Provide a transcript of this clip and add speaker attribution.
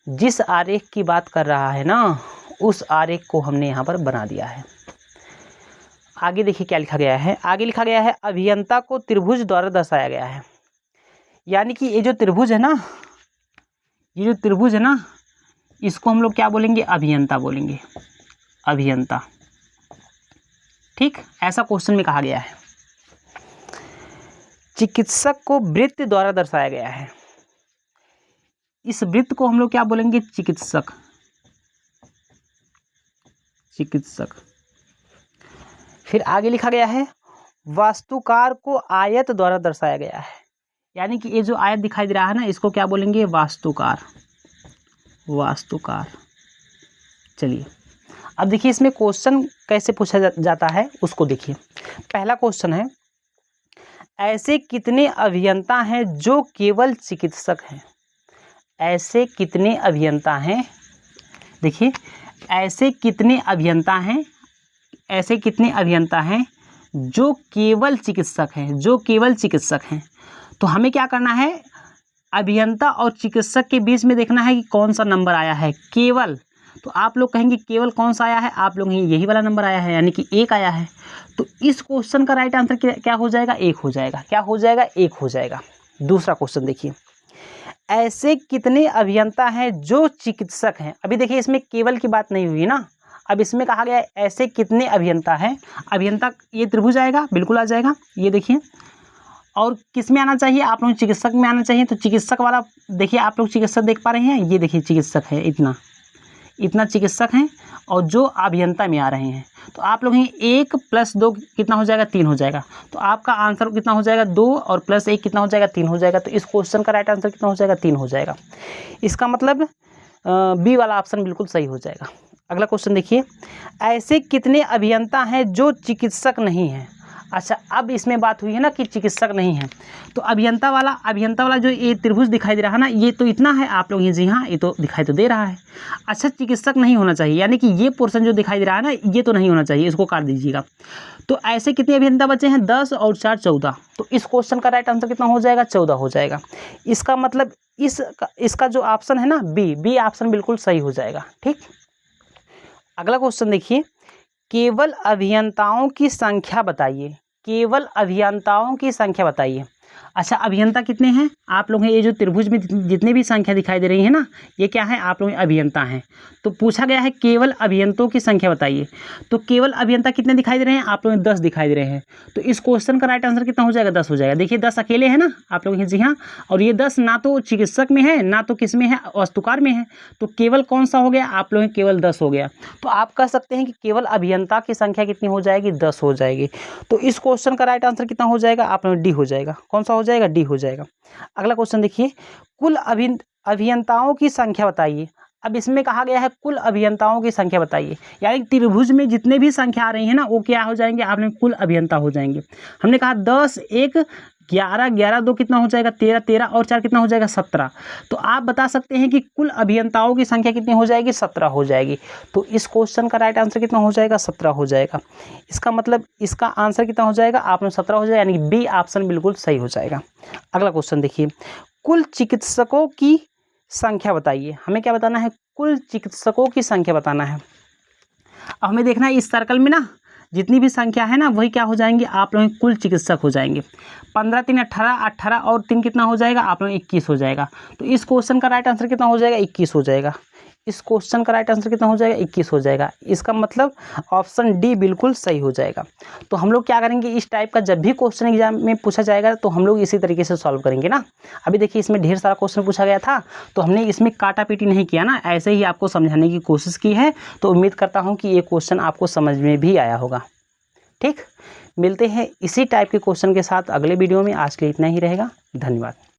Speaker 1: जिस आरेख की बात कर रहा है ना, उस आरेख को हमने यहाँ पर बना दिया है। आगे देखिए क्या लिखा गया है। आगे लिखा गया है अभियंता को त्रिभुज द्वारा दर्शाया गया है। यानी कि ये जो त्रिभुज है ना, ये जो त्रिभुज है ना, इसको हम लोग क्या बोलेंगे? अभियंता बोलेंगे, अभियंता। ठीक, ऐसा क्वेश्चन में कहा गया है। चिकित्सक को वृत्त द्वारा दर्शाया गया है। इस वृत्त को हम लोग क्या बोलेंगे? चिकित्सक, चिकित्सक। फिर आगे लिखा गया है वास्तुकार को आयत द्वारा दर्शाया गया है। यानी कि ये जो आयत दिखाई दे रहा है ना, इसको क्या बोलेंगे? वास्तुकार, वास्तुकार। चलिए अब देखिए इसमें क्वेश्चन कैसे पूछा जाता है उसको देखिए। पहला क्वेश्चन है, ऐसे कितने अभियंता हैं जो केवल चिकित्सक हैं? ऐसे कितने अभियंता हैं? देखिए ऐसे कितने अभियंता हैं, ऐसे कितने अभियंता हैं जो केवल चिकित्सक हैं, जो केवल चिकित्सक हैं। तो हमें क्या करना है? अभियंता और चिकित्सक के बीच में देखना है कि कौन सा नंबर आया है। केवल, तो आप लोग कहेंगे केवल कौन सा आया है? आप लोग कहेंगे यही वाला नंबर आया है, यानी कि 1 आया है। तो इस क्वेश्चन का राइट आंसर क्या हो जाएगा? 1 हो जाएगा। क्या हो जाएगा? 1 हो जाएगा। दूसरा क्वेश्चन देखिए, ऐसे कितने अभियंता हैं जो चिकित्सक हैं? अभी देखिए इसमें केवल की बात नहीं हुई ना, अब इसमें कहा गया है ऐसे कितने अभियंता हैं। अभियंता ये त्रिभुज आएगा, बिल्कुल आ जाएगा। ये देखिए, और किस में आना चाहिए? आप लोग चिकित्सक में आना चाहिए। तो चिकित्सक वाला देखिए, आप लोग चिकित्सक देख पा रहे हैं, ये देखिए चिकित्सक है, इतना इतना चिकित्सक हैं, और जो अभियंता में आ रहे हैं। तो आप लोग 1 + 2 कितना हो जाएगा? 3 हो जाएगा। तो आपका आंसर कितना हो जाएगा? 2 और +1 कितना हो जाएगा? 3 हो जाएगा। तो इस क्वेश्चन का राइट आंसर कितना हो जाएगा? 3 हो जाएगा। इसका मतलब बी वाला ऑप्शन बिल्कुल सही हो जाएगा। अगला क्वेश्चन देखिए, ऐसे कितने अभियंता हैं जो चिकित्सक नहीं हैं? अच्छा, अब इसमें बात हुई है ना कि चिकित्सक नहीं है, तो अभियंता वाला जो ये त्रिभुज दिखाई दे रहा है ना, ये तो इतना है। आप लोग ये जी हाँ, ये तो दिखाई तो दे रहा है। अच्छा, चिकित्सक नहीं होना चाहिए, यानी कि ये पोर्शन जो दिखाई दे रहा है ना, ये तो नहीं होना चाहिए, इसको काट दीजिएगा। तो ऐसे कितने अभियंता बचे हैं? 10 और 4 14। तो इस क्वेश्चन का राइट आंसर कितना हो जाएगा? 14 हो जाएगा। इसका मतलब इसका जो ऑप्शन है ना, बी ऑप्शन बिल्कुल सही हो जाएगा। ठीक, अगला क्वेश्चन देखिए, केवल अभियंताओं की संख्या बताइए। केवल अभियंताओं की संख्या बताइए। अच्छा, अभियंता कितने हैं? आप लोग हैं ये जो त्रिभुज में जितने भी संख्या दिखाई दे रही है ना, ये क्या है? आप लोग अभियंता हैं। तो पूछा गया है केवल अभियंताओं की संख्या बताइए। तो केवल अभियंता कितने दिखाई दे रहे हैं? आप लोग 10 दिखाई दे रहे हैं। तो इस क्वेश्चन का राइट आंसर कितना हो जाएगा? 10 हो जाएगा। देखिए 10 अकेले हैं ना, आप लोग जी हाँ, और ये 10 ना तो चिकित्सक में है, ना तो किस में है? वास्तुकार में है। तो केवल कौन सा हो गया? आप लोग केवल 10 हो गया। तो आप कह सकते हैं कि केवल अभियंता की संख्या कितनी हो जाएगी? 10 हो जाएगी। तो इस क्वेश्चन का राइट आंसर कितना हो जाएगा? आप लोग डी हो जाएगा। कौन सा हो जाएगा? डी हो जाएगा। अगला क्वेश्चन देखिए, कुल अभियंताओं की संख्या बताइए। अब इसमें कहा गया है कुल अभियंताओं की संख्या बताइए, यानी त्रिभुज में जितने भी संख्या आ रही है ना, वो क्या हो जाएंगे? आपने कुल अभियंता हो जाएंगे। हमने कहा 10 1 11 11 2 कितना हो जाएगा? 13 13 और 4 कितना हो जाएगा? 17। तो आप बता सकते हैं कि कुल अभियंताओं की संख्या कितनी हो जाएगी? 17 हो जाएगी। तो इस क्वेश्चन का राइट आंसर कितना हो जाएगा? 17 हो जाएगा। इसका मतलब इसका आंसर कितना हो जाएगा? आप लोग 17 हो जाएगा, यानी कि बी ऑप्शन बिल्कुल सही हो जाएगा। अगला क्वेश्चन देखिए, कुल चिकित्सकों की संख्या बताइए। हमें क्या बताना है? कुल चिकित्सकों की संख्या बताना है। अब हमें देखना है इस सर्कल में ना जितनी भी संख्या है ना, वही क्या हो जाएंगे? आप लोग कुल चिकित्सक हो जाएंगे। 15 3 18 18 और 3 कितना हो जाएगा? आप लोग 21 हो जाएगा। तो इस क्वेश्चन का राइट आंसर कितना हो जाएगा? 21 हो जाएगा। इस क्वेश्चन का राइट आंसर कितना हो जाएगा? 21 हो जाएगा। इसका मतलब ऑप्शन डी बिल्कुल सही हो जाएगा। तो हम लोग क्या करेंगे, इस टाइप का जब भी क्वेश्चन एग्जाम में पूछा जाएगा तो हम लोग इसी तरीके से सॉल्व करेंगे ना। अभी देखिए इसमें ढेर सारा क्वेश्चन पूछा गया था, तो हमने इसमें काटा पीटी नहीं किया ना, ऐसे ही आपको समझाने की कोशिश की है। तो उम्मीद करता हूँ कि ये क्वेश्चन आपको समझ में भी आया होगा। ठीक, मिलते हैं इसी टाइप के क्वेश्चन के साथ अगले वीडियो में। आज के लिए इतना ही रहेगा। धन्यवाद।